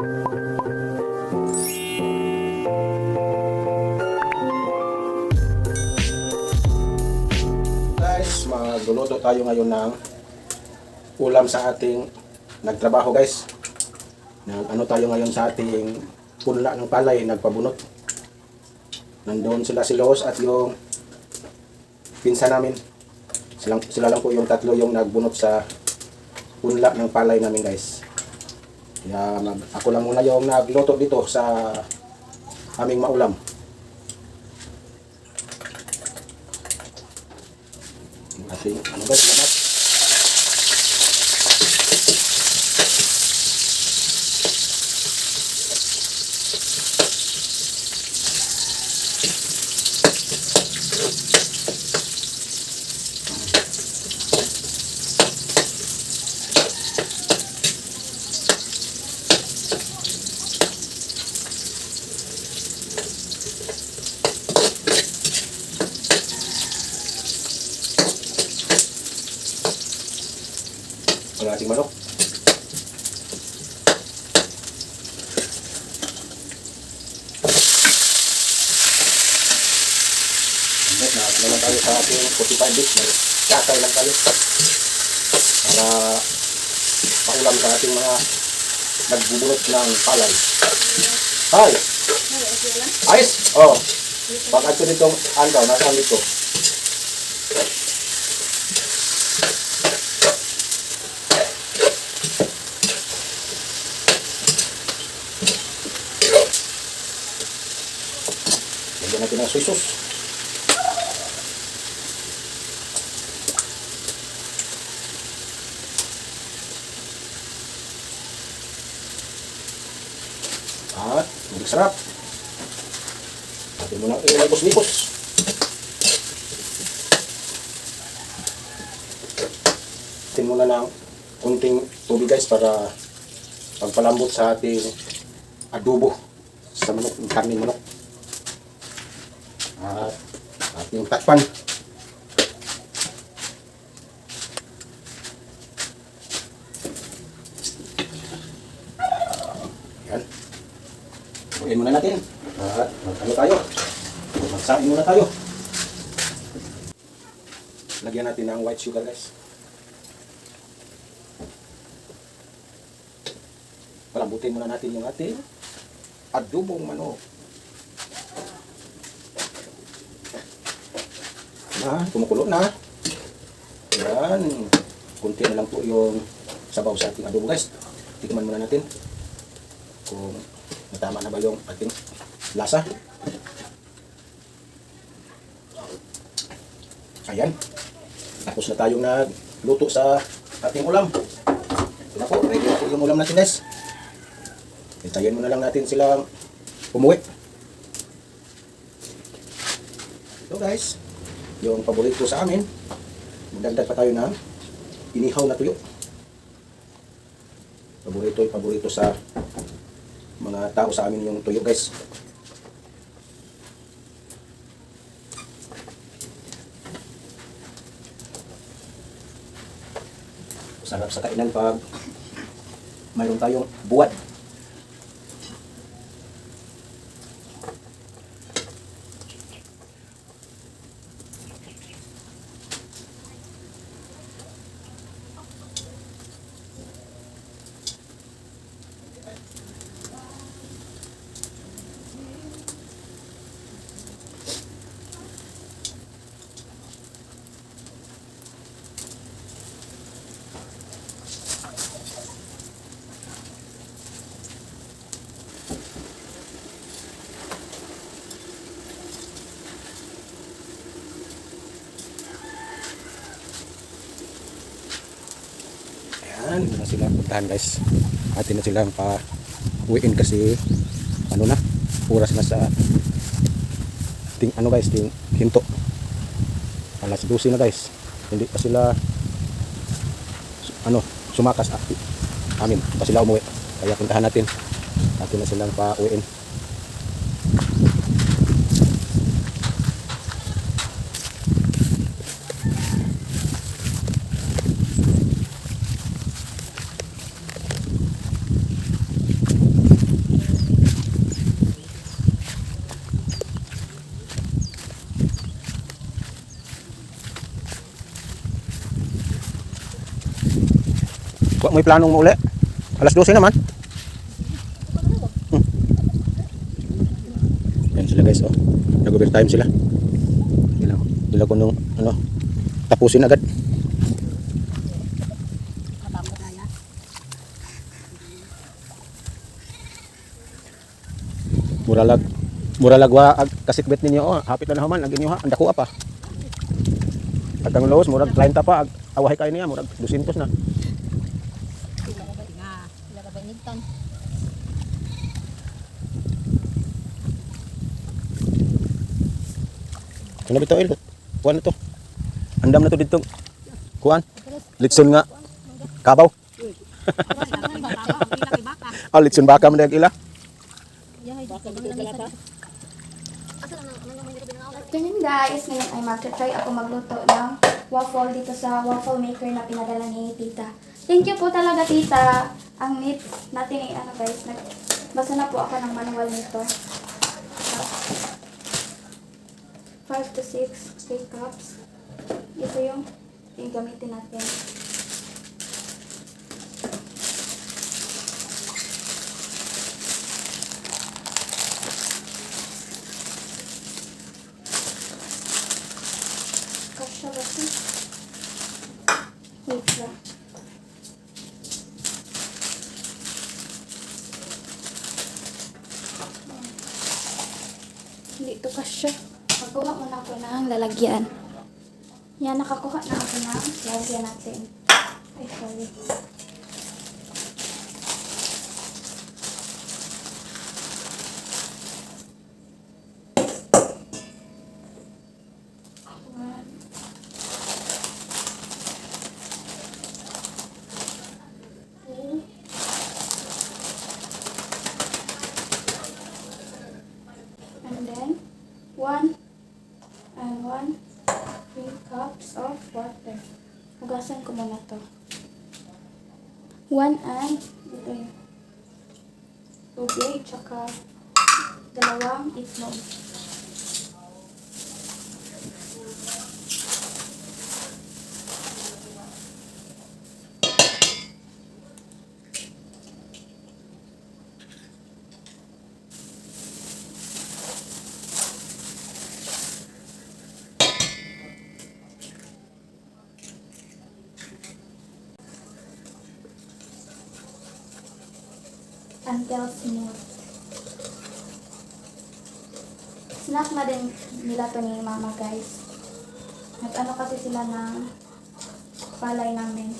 Guys, magluluto tayo ngayon ng ulam sa ating nagtrabaho guys. Ano tayo ngayon sa ating punla ng palay, nagpabunot. Nandoon sila si Los at yung pinsa namin. Sila lang po yung tatlo yung nagbunot sa punla ng palay namin guys. Kaya ako lang muna yung nagluto dito sa aming maulam. Ating ano guys, lahat. Ang ating manok. Naman tayo sa ating 45 bits. Kakay lang tayo para paulam sa ating mga nagbubunot ng palay. Hi! Ayos! Oh! Pag ito dito, ano, nasaan dito? Lagyan natin ng soy sauce. At maging sarap. Natin muna ilagos-ligos. Natin muna ng kunting tubig guys para pagpalambot sa ating adobo sa manok, ng karne manok. At ating takpan. Yan. Buhin muna natin. At ano tayo? Magsain muna tayo. Lagyan natin ng white sugar guys. Palambutin muna natin yung ating adobong manok. Kumukulo na. Yan. Kunti na lang po yung sabaw sa ating adobo guys. Tikman muna natin kung natama na ba yung ating lasa. Ayan. Tapos na tayong nagluto sa ating ulam. Ito na po. Ready na po yung ulam natin guys. Hintayin muna lang natin silang umuwi. Ito guys, yung paborito sa amin. Magdagdag pa tayo ng inihaw na tuyo. Paborito sa mga tao sa amin yung tuyo guys. Sarap sa kainan pag mayroon tayong buwad. Ayan, ito na sila puntahan guys. Atin na silang pa-uwiin kasi ano na, oras na sa ting ano guys, ting hinto. Alas 12 na guys. Hindi pa sila sumakas amin. Hindi pa sila umuwi. Kaya puntahan natin. Atin na silang pa-uwiin. may planong mo uli. Alas 12 naman. Yan sila guys, oh. Nag-overtime sila. Sila ko nung ano, tapusin agad. Muralag wa kasikbet ninyo, oh. Hapit na naman ang inyo ha, anda ko pa. At ang laos murag 30 pa, awahay kayo niya, murag 200 na. Ano bitaw il? Kuan na to. Andam na to dito. Kuan. Litson nga. Kabaw. Ah, litson baka man dag ila. Ganyan guys, ngayon ay mag-try ako magluto ng waffle dito sa waffle maker na pinadala ni tita. Thank you po talaga tita. Ang neat natin ay ano guys, basa na po ako ng manual nito. 5 to 6 K-cups. Ito yung gamitin natin. Kasya ba ito? Wait lang. Hindi ito kasya. Magkuha muna ako ng lalagyan. Yan, nakakuha na ako ng lalagyan natin. Ay, sorry. And then, 1 3 cups of water. Hugasan ko muna to. 1 and ito yung tubig, tsaka 2 itlog. Until smooth. Snack na din nila to ni mama guys. Nag-ano kasi sila ng palay namin.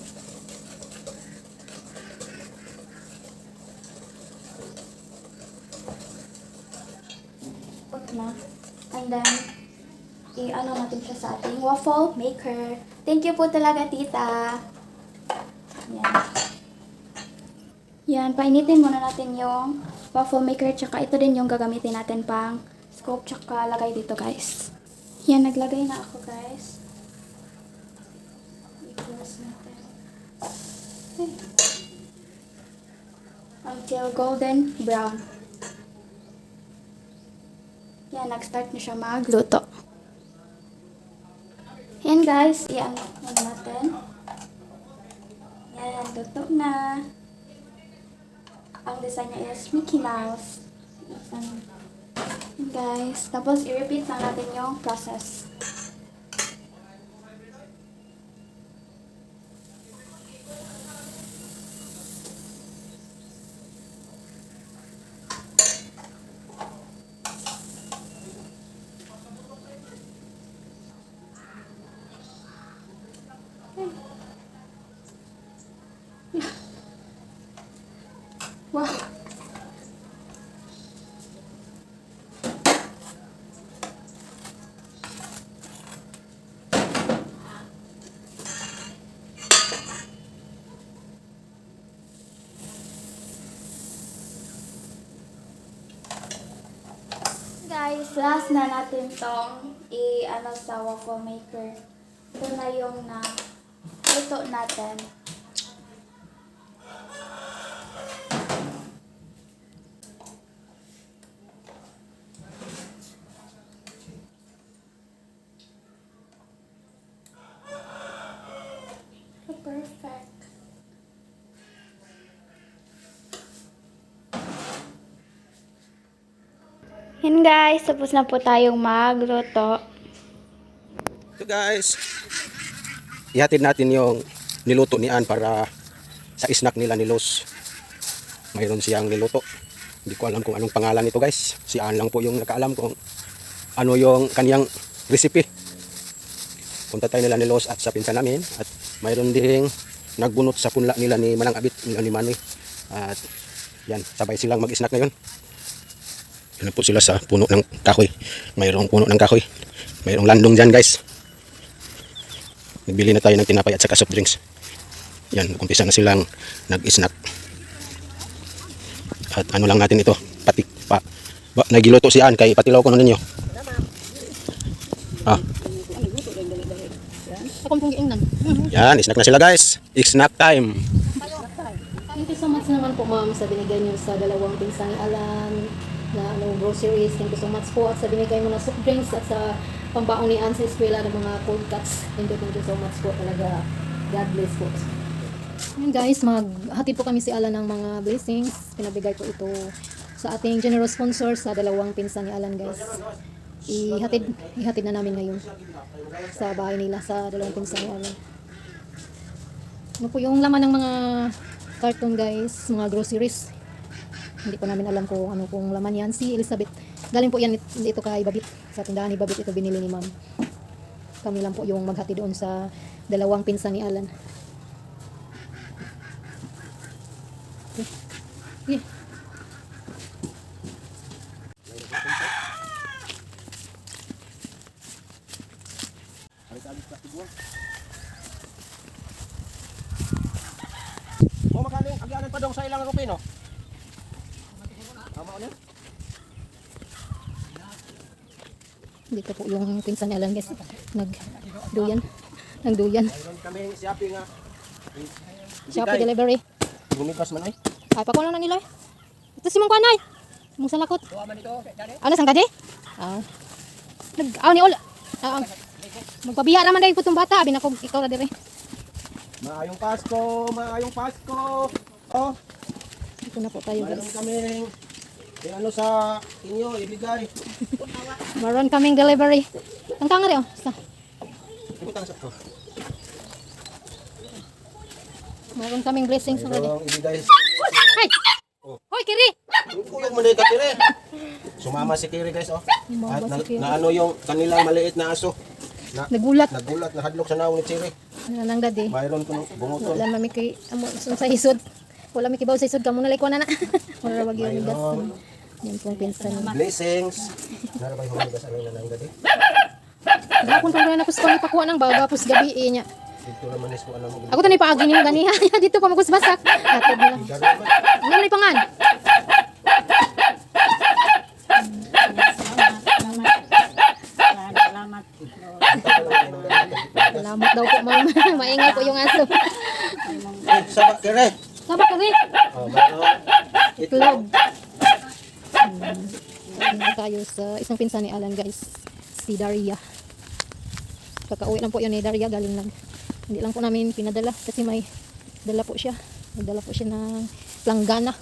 Put na. And then, i-ano natin siya sa ating waffle maker. Thank you po talaga tita. Yan. Yan, painitin muna natin yung waffle maker, tsaka ito din yung gagamitin natin pang scoop, tsaka lagay dito guys. Yan, naglagay na ako guys. I-close natin. Okay. Until golden brown. Yan, nag-start na siya magluto. Yan guys, i-ano natin. Yan, luto na. Ang design niya is Mickey Mouse. Guys, tapos i-repeat na natin yung process. Wow. Guys, last na natin tong i-ano sa waffle maker. Ito na yung luto natin. Perfect. Yan guys, tapos na po tayong magluto. So guys, ihatid natin yung niluto ni Ann para sa snack nila ni Los. Mayroon siyang niluto. Hindi ko alam kung anong pangalan nito guys. Si Ann lang po yung nakaalam kung ano yung kanyang recipe. Punta tayo nila ni Los at sa pinsan namin. At mayroon ding nagbunot sa punla nila ni Manang Abit, nila ni Manoy. At yan, sabay silang mag-snack ngayon. Yan po sila sa puno ng kahoy. Mayroong puno ng kahoy. Mayroong landong dyan guys. Nagbili na tayo ng tinapay at saka soft drinks. Yan, umpisa na silang nag-snack. At ano lang natin ito, patik pa. Nagiluto si Ann kay patilaw ko na ninyo. Ah. Yan, snack na sila guys. Snack time. Thank you so much naman po ma'am sa binigay niyo sa dalawang pinsan ni Alan na groceries. Thank you so much po at sa binigay mo na soft drinks at sa pambaon ni Ann sa eskwela ng mga cold cuts. Thank you so much po talaga. God bless po. Ngayon guys, maghatid po kami si Alan ng mga blessings. Pinabigay po ito sa ating generous sponsor sa dalawang pinsan ni Alan guys. Ihatid na namin ngayon sa bahay nila sa dalawang pinsan ni Alan. Ano po yung laman ng mga carton guys, mga groceries. Hindi ko namin alam kung ano pong laman yan. Si Elizabeth, galing po yan dito kay Babit. Sa tindahan ni Babit ito binili ni ma'am. Kami lang po yung maghati doon sa dalawang pinsan ni Alan. Okay. O magaling, agyanan pa dong sa ilang rupi no? Tama o niya? Dito po yung pinsan ni Alan guys. Nagduyan. Mayroon kami siyapi nga. Shopee delivery. Gumigas man ay. Ay, pakuha na nila. Ito si Mong Kwanay. Mong salakot. Ano, sang kadi? Ni Ol. Magpabiya naman dahil po itong bata. Abi na ko, ikaw na dire. Maayong Pasko, maayong Pasko. Oh, Dito na po tayo mayroon guys. kaming ano sa inyo ibigay. Maroon kaming delivery. Ang tanga rin, oh. Ibutang sa to. Maroon kaming blessings already. Mayroong ibigay. Ay! Hoy, Kiri! Kuyog mo na yung katire. Sumama si Kiri guys oh. Sumama At si Kiri. na ano yung kanilang maliit na aso. Nagulat. Nagulat na hadlok sa naong ni Kiri. Ano lang dadi? Mayroon kong bumuton. Wala mami kay amo sa isod. Wala mi kibaw sa isod kamo na like na. Wala wag yung gas. Yan pong pinsan. Blessings. Narabay humigas ang nanang gadi. Gapon pa rin ako sa pakuha ng baga pus gabi niya. Dito naman is kung ano mo. Ako tani paagi niyo gani. Dito pa magkus basak. Atod na. Ano ni pangan? Salamat daw po ma'am. Maingay po yung aso. Sabak Kiri. Sabak ka rin. Oh, mayroon. Itlog. Tayo sa isang pinsan ni Alan guys. Si Daria. Kakauwi lang po yun ni Daria. Galing lang. Hindi lang po namin pinadala kasi may dala po siya. May dala po siya ng langgana.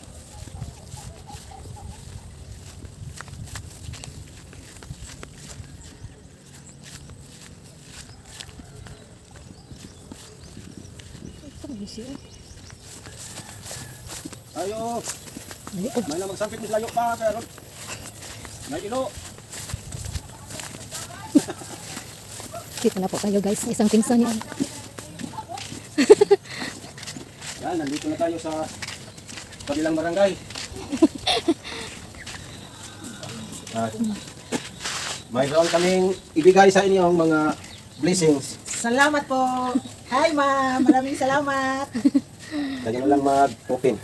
Ayo. May na magsampit ni layo pa pero may ilo. Dito na po tayo guys. Isang pinsan ni Alan. Yan, nandito na tayo sa kabilang barangay. At mayroon kaming ibigay sa inyo ang mga blessings. Salamat po. Hi ma'am, maraming salamat. Lagi na lang mag-open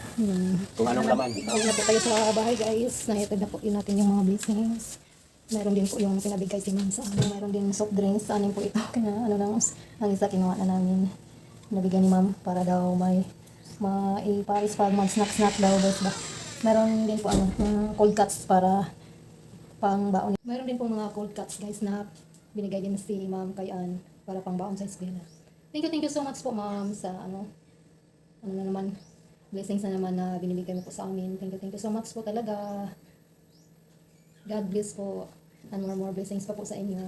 kung anong laman. Uwi na po tayo sa bahay guys. Nahihatid na po yun natin yung mga blessings. Meron din po yung pinabigay si ma'am sa amin. Meron din soft drinks. Anin po ito. Kaya ano lang, ang isa kinuha na namin. Nabigyan ni ma'am para daw may maiparis pag mag-snack-snack daw guys ba. Meron din po cold cuts para pang baon. Meron din po mga cold cuts guys na binigay din si ma'am kay Ann para pang baon sa eskwela. Thank you so much po ma'am sa ano na naman, blessings na naman na binibigay mo po sa amin. Thank you so much po talaga. God bless po. And more blessings pa po sa inyo.